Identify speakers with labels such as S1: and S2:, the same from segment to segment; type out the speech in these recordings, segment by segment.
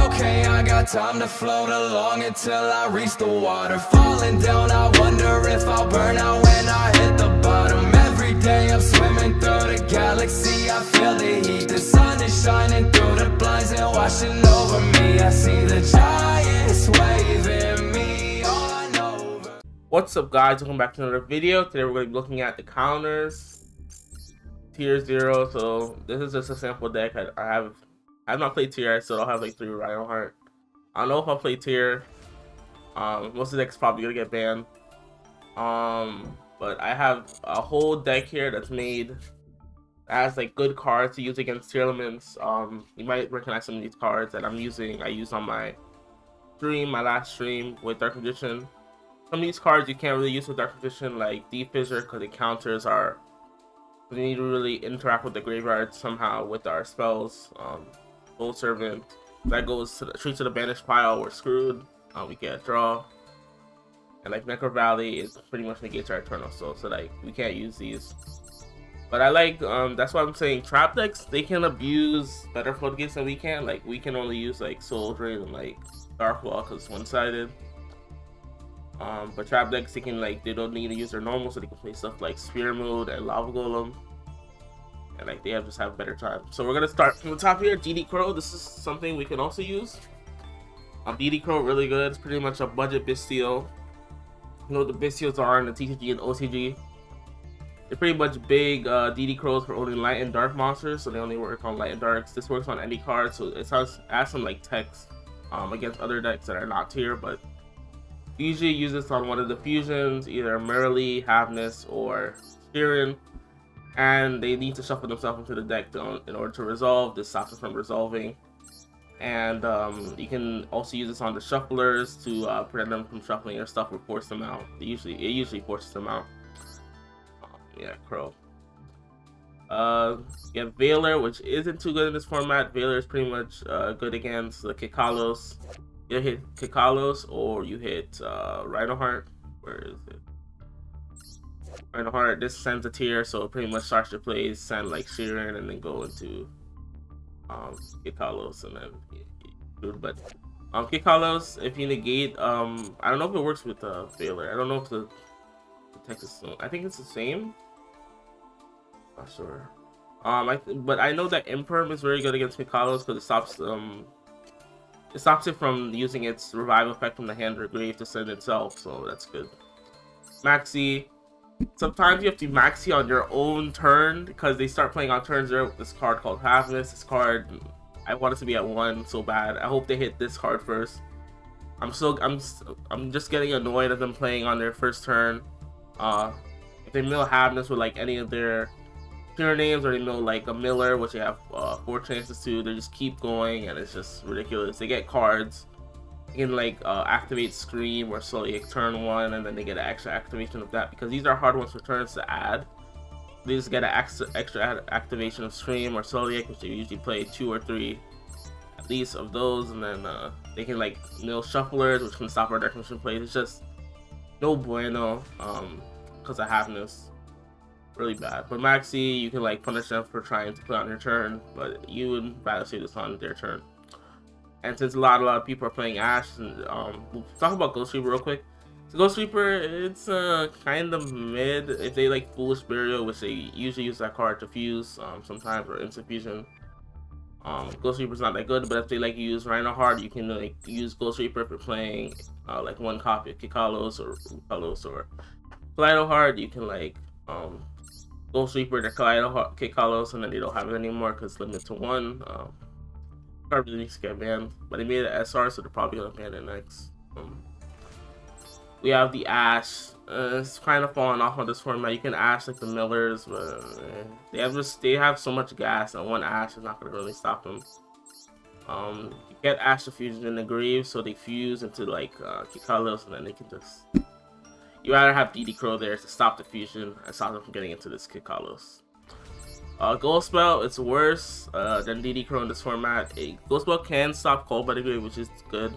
S1: Okay, I got time to float along until I reach the water. Falling down, I wonder if I'll burn out when I hit the bottom. Every day I'm swimming through the galaxy, I feel the heat. The sun is shining through the blinds and washing over me. I see the giants waving me on over.
S2: What's up, guys? Welcome back to another video. Today we're going to be looking at the counters, tier 0. So this is just a sample deck. I have not played tier, so I'll have like 3 Reinhardt. I don't know if I'll play tier. Most of the decks probably gonna get banned. But I have a whole deck here that's made as like good cards to use against TEARLAMENTS. You might recognize some of these cards that I used on my last stream with Dark Magician. Some of these cards you can't really use with Dark Magician, like Deep Fissure, because the counters are. We need to really interact with the graveyard somehow with our spells. Gold Servant, that goes straight to the banished pile. We're screwed. We get a draw, and like Necro Valley is pretty much negates our Eternal Soul, so like we can't use these. But I like that's why I'm saying trap decks, they can abuse better floodgates than we can. Like we can only use like Soul Drain and like Dark Wall because it's one-sided. But trap decks, they don't need to use their normal, so they can play stuff like Spear Mode and Lava Golem, and like they just have better time. So we're gonna start from the top here. DD Crow, this is something we can also use. DD Crow, really good. It's pretty much a budget Bistio. You know what the Bistios are in the TCG and OCG. They're pretty much big DD Crows for only light and dark monsters, so they only work on light and darks. This works on any card, so it adds some like text against other decks that are not tier, but usually use this on one of the fusions, either Merrily, Havness, or Spearin, and they need to shuffle themselves into the deck in order to resolve. This stops them from resolving. And you can also use this on the shufflers to prevent them from shuffling their stuff or force them out. It usually forces them out. Yeah, Crow. You have Veiler, which isn't too good in this format. Veiler is pretty much good against the Kikalos. You hit Kikalos or you hit Reinhardt. Where is it? Reinhardt, this sends a tier, so it pretty much starts your plays, send like Sheeran, and then go into Kikalos, and then but Kikalos, if you negate, I don't know if it works with Veiler. I don't know if the text is I think it's the same. Not sure. But I know that Imperm is very good against Kikalos because it stops it from using its revive effect from the hand or grave to send itself, so that's good. Maxi. Sometimes you have to maxi on your own turn because they start playing on turn 0 with this card called Havness. This card, I want it to be at 1 so bad. I hope they hit this card first. I'm just getting annoyed at them playing on their first turn. If they mill Havness with like any of their tier names, or they mill like a Miller, which they have 4 chances to, they just keep going, and it's just ridiculous. They get cards. You can like activate Scream or Sulliek turn 1, and then they get an extra activation of that because these are hard ones for turns to add. They just get an extra activation of Scream or Sulliek, which they usually play 2 or 3 at least of those, and then they can like mill Shufflers, which can stop our Dark Magician plays. It's just no bueno because of Havness. Really bad. But Maxi, you can like punish them for trying to play on your turn, but you would rather see this on their turn. And since a lot of people are playing Ash, and we'll talk about Ghost Reaper real quick. So Ghost Reaper, it's kind of mid. If they like Foolish Burial, which they usually use that card to fuse sometimes, or Instant Fusion, Ghost Reaper's not that good. But if they like use Reinhardt, you can like use Ghost Reaper if you're playing like one copy of Kikalos or Kalos or Kaleidoheart. You can like Ghost Reaper to Kikalos, and then they don't have it anymore because it's limited to 1. Card really needs to get banned, but they made it SR, so they're probably gonna ban it next. We have the Ash. It's kind of falling off on this format. You can Ash like the Millers, but they have so much gas, and one Ash is not gonna really stop them. You get Ash to fusion in the grave, so they fuse into like Kikalos, and then they can just. You rather have DD Crow there to stop the fusion and stop them from getting into this Kikalos. Ghost Spell, it's worse than DD Crow in this format. Ghost Spell can stop Cold by the Grave, which is good.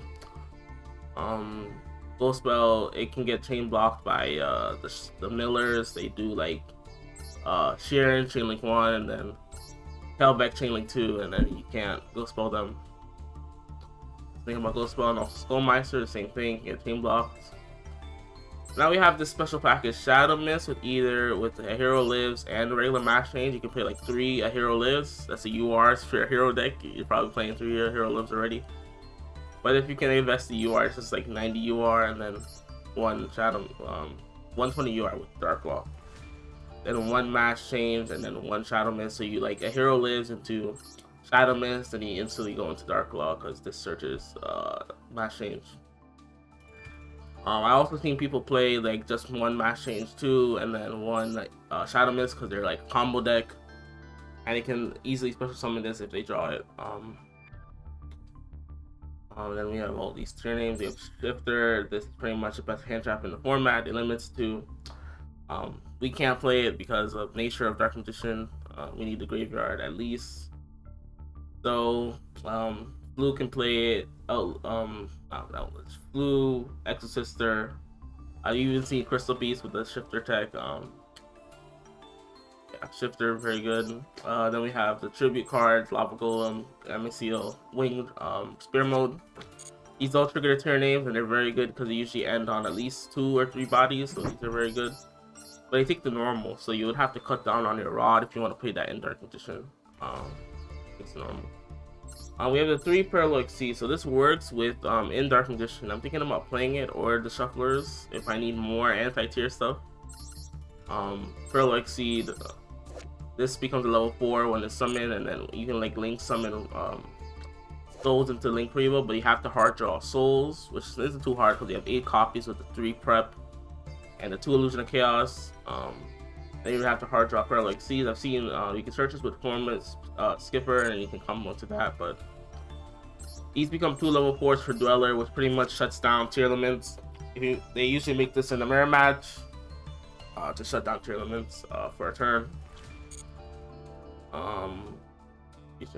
S2: Ghost Spell, it can get chain blocked by the Millers. They do like Sheeran, Chainlink 1, and then Hellbeck, Chainlink 2, and then you can't Ghost Spell them. Think about Ghost Spell and also Skullmeister, the same thing, get team blocks. Now we have this special package Shadow Mist with a hero lives and regular max change. You can play like 3 a hero lives. That's a URs for your hero deck. You're probably playing 3 hero lives already. But if you can invest the UR, it's just like 90 UR and then 1 Shadow 120 UR with Dark Law. Then 1 max change and then 1 Shadow Mist. So you like a hero lives into Shadow Mist and you instantly go into Dark Law because this searches max change. I also seen people play like just 1 max change 2 and then 1 like, Shadow Mist because they're like combo deck, and you can easily special summon this if they draw it. Then we have all these tier names. We have Shifter. This is pretty much the best hand trap in the format. It limits to we can't play it because of nature of Dark Magician. We need the graveyard at least. So Blue can play it. Blue, Exorcister. I've even seen Crystal Beast with the Shifter tech. Yeah, Shifter, very good. Then we have the tribute cards, Lava Golem, MXCO, Winged, Spear Mode. These all trigger tier names and they're very good because they usually end on at least 2 or 3 bodies, so these are very good. But they take the normal, so you would have to cut down on your rod if you want to play that in Dark Magician. It's normal. We have the 3 Parallel Exceed, so this works with in Dark Magician. I'm thinking about playing it or the Shufflers if I need more anti-tier stuff. Parallel Exceed, this becomes a level 4 when it's summoned, and then you can like link summon souls into Link Prevo, but you have to hard draw souls, which isn't too hard because you have 8 copies with the 3 prep and the 2 Illusion of Chaos. Then you have to hard draw Parallel Exceed. I've seen you can search this with Formless Skipper and you can combo to that, but these become 2 level 4s for Dweller, which pretty much shuts down TEARLAMENTS. They usually make this in a mirror match to shut down TEARLAMENTS for a turn.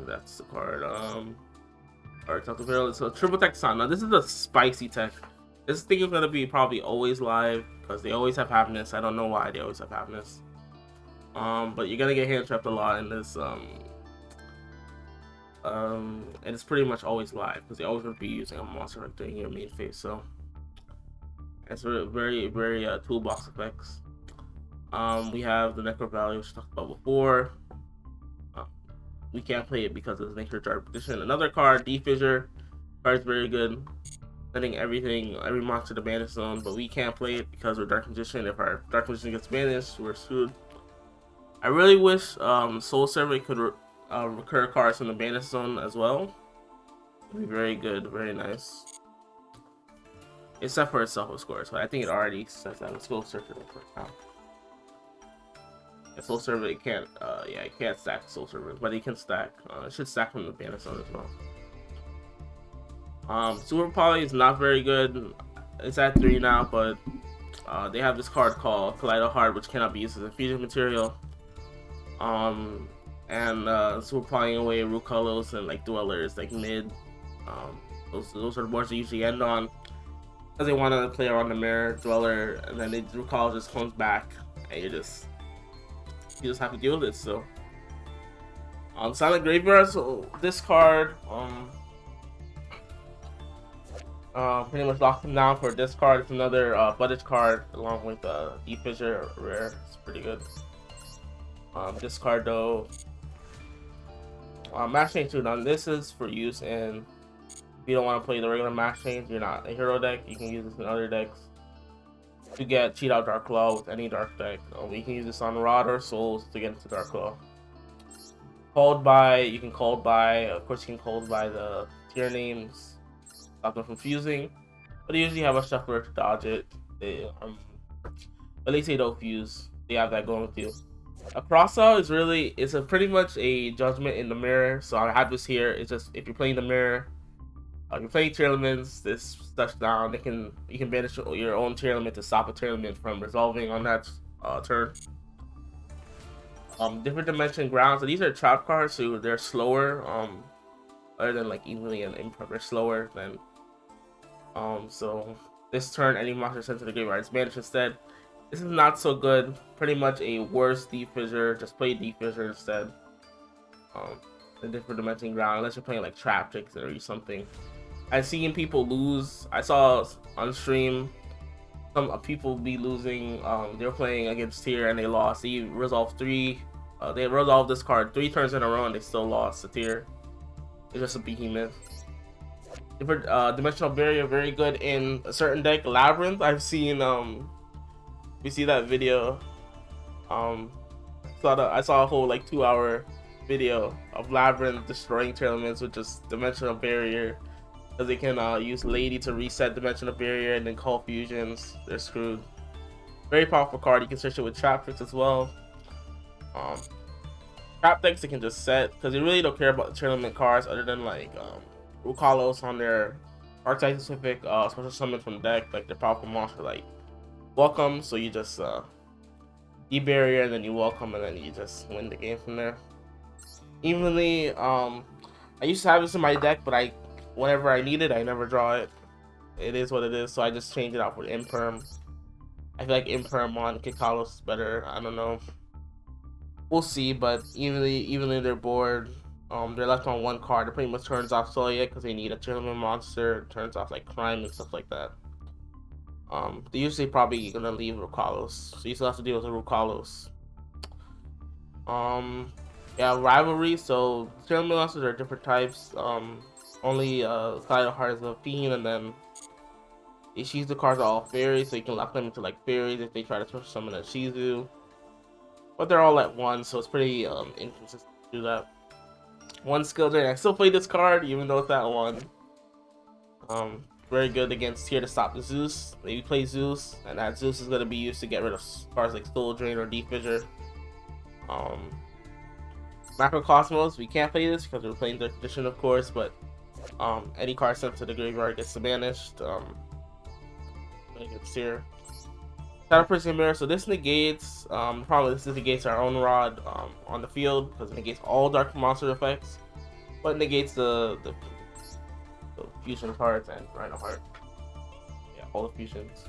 S2: That's the card. Alright, talk to so Triple Tech Sun. Now this is a spicy tech. This thing is gonna be probably always live because they always have Happiness. I don't know why they always have Happiness. But you're gonna get hand trapped a lot in this. And it's pretty much always live because they always gonna be using a monster right there in your main phase. So it's very toolbox effects. We have the Necro Valley, which I talked about before. We can't play it because of the nature of Dark Magician. Another card, D-Fissure. Card's very good. Sending every monster to Banish Zone, but we can't play it because we're Dark Magician. If our Dark Magician gets banished, we're screwed. I really wish Soul Servant could recur cards from the Banish Zone as well. It'd be very good, very nice. Except for itself, of course, but I think it already says that. Let's go search it right now. Yeah, Soul Servant, it can't, yeah, it can't stack Soul Servant, but it can stack. It should stack from the Banish Zone as well. Super Poly is not very good. It's at 3 now, but they have this card called Kaleido Heart, which cannot be used as a fusion material. And Super Polying away Rukalos and like Dwellers, like mid. Those are the boards they usually end on because they want to play around the mirror Dweller, and then Rukalos just comes back, and you just have to deal with it. So Silent Graveyard, so this card pretty much locked him down for this card. It's another budget card along with D-Fissure rare. It's pretty good. This card though, Max Change 2. Now this is for use in if you don't want to play the regular Max Change, you're not a hero deck, you can use this in other decks to get cheat out Dark Claw with any dark deck. You can use this on Rod or Souls to get into Dark Claw. Called by, you can called by, of course you can called by the tier names, stop them from fusing, but they usually have a shuffler to dodge it. At least they don't fuse. They have that going with you. A crossout is really, it's a pretty much a judgment in the mirror. So I have this here. It's just if you're playing the mirror, you're playing TEARLAMENTS, this shuts down. You can banish your own TEARLAMENT to stop a TEARLAMENT from resolving on that turn. Different dimension grounds. So these are trap cards, so they're slower. Other than like evenly and improv, they're slower than. So this turn, any monster sent to the graveyard is banished instead. This is not so good. Pretty much a worse D-Fissure. Just play D-Fissure instead. The different dimension ground, unless you're playing like Trap Tricks or something. I've seen people lose. I saw on stream some people be losing. They were playing against Tier and they lost. They resolved three. They resolved this card 3 turns in a row and they still lost to Tier. It's just a behemoth. Different dimensional barrier, very good in a certain deck. Labyrinth, I've seen. We see that video. I saw a whole like 2-hour video of Labyrinth destroying Tearlaments with just dimensional barrier, because they can use Lady to reset dimensional barrier and then call fusions. They're screwed. Very powerful card. You can search it with trap tricks as well. Trap decks they can just set, because they really don't care about the tournament cards other than like Rukalos on their archetype specific special summon from the deck, like their powerful monster like Welcome. So you just barrier and then you welcome and then you just win the game from there. Evenly, I used to have this in my deck, but whenever I need it, I never draw it. It is what it is, so I just changed it out for Imperm. I feel like Imperm on Kikalos is better. I don't know. We'll see, but evenly they're bored. They're left on one card. It pretty much turns off Solia because they need a tournament monster. It turns off like Crime and stuff like that. They usually probably gonna leave Rukalos, so you still have to deal with the Rukalos. Yeah, rivalry. So tournament monsters are different types. Only Kaleido Heart is a fiend, and then ISHIZU cards are all fairies, so you can lock them into like fairies if they try to special summon a ISHIZU. But they're all at once, so it's pretty inconsistent to do that. One skill drain. I still play this card even though it's at one. Very good against Tier to stop the Zeus. Maybe play Zeus, and that Zeus is going to be used to get rid of cards like Soul Drain or Deep Fissure. Macrocosmos, we can't play this because we're playing the edition, of course, but any card sent to the graveyard gets banished. Against Tier. Shadow Prison Mirror, so this negates, probably this negates our own Rod on the field because it negates all Dark Monster effects, but it negates the fusion cards and Rhino Heart. Yeah, all the fusions.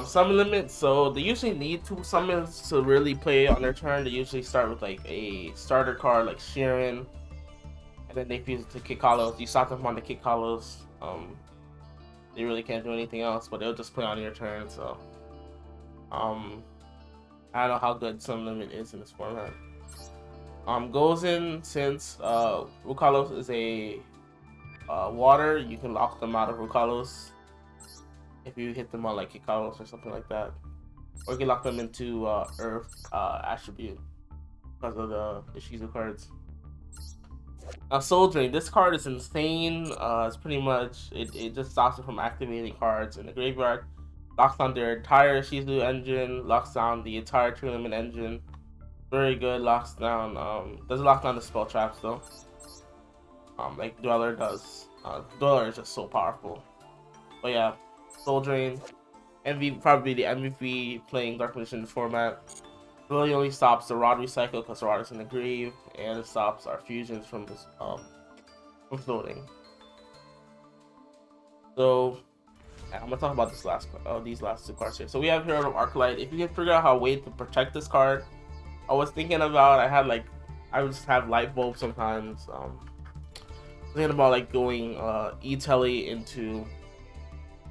S2: Summon limit, so they usually need 2 summons to really play on their turn. They usually start with like a starter card like Sheeran, and then they fuse it to Kikalos. You stop them on the Kikalos. They really can't do anything else, but they'll just play on your turn. So I don't know how good summon limit is in this format. Goes in, since Rukalos is a water, you can lock them out of Rukalos if you hit them on like Kikalos or something like that, or you can lock them into Earth attribute because of the ISHIZU cards. Now Soul Drain, this card is insane. It's pretty much it just stops it from activating cards in the graveyard. Locks down their entire ISHIZU engine, locks down the entire tournament engine. Very good. Locks down doesn't lock down the spell traps though. Like Dweller does. Dweller is just so powerful. But yeah, Soul Drain, probably the MVP playing Dark Magician format. Really only stops the Rod recycle because Rod is in the grave, and it stops our fusions from this from floating. So I'm gonna talk about these last 2 cards here. So we have Herald of Arclight. If you can figure out how way to protect this card, I was thinking about I would just have Light Bulb sometimes. Thinking about like going E-Telly into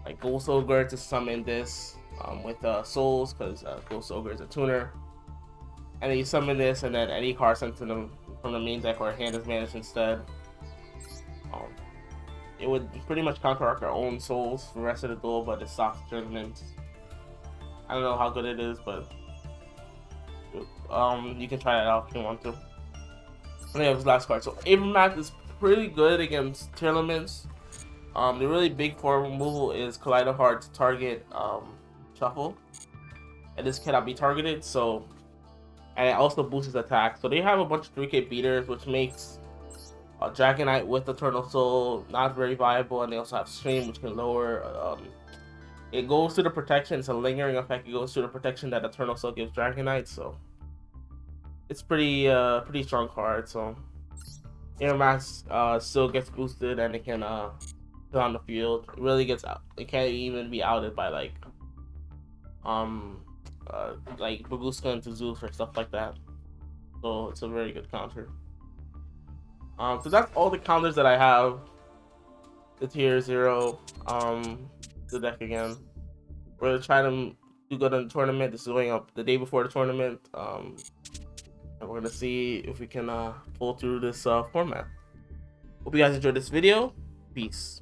S2: like Ghost Ogre to summon this with souls, because Ghost Ogre is a tuner. And then you summon this, and then any card sent to them from the main deck or hand is managed instead. It would pretty much counteract our own souls for the rest of the duel, but it stops tournaments. I don't know how good it is, but you can try it out if you want to. And then this last card. So Avermath is pretty good against Tearlaments. The really big form removal is Kaleido Heart to target Shuffle, and this cannot be targeted. So, and it also boosts his attack. So they have a bunch of 3K beaters, which makes Dragonite with Eternal Soul not very viable, and they also have Stream, which can lower. It goes to the protection. It's a lingering effect. It goes to the protection that Eternal Soul gives Dragonite. So it's pretty strong card. So Airmax still gets boosted, and it can put on the field. It really gets out. It can't even be outed by like Baguska into Zeus or stuff like that. So it's a very good counter. So that's all the counters that I have. the tier 0 the deck again. We're gonna try to do good in the tournament. This is going up the day before the tournament. And we're gonna see if we can pull through this format. Hope you guys enjoyed this video. Peace.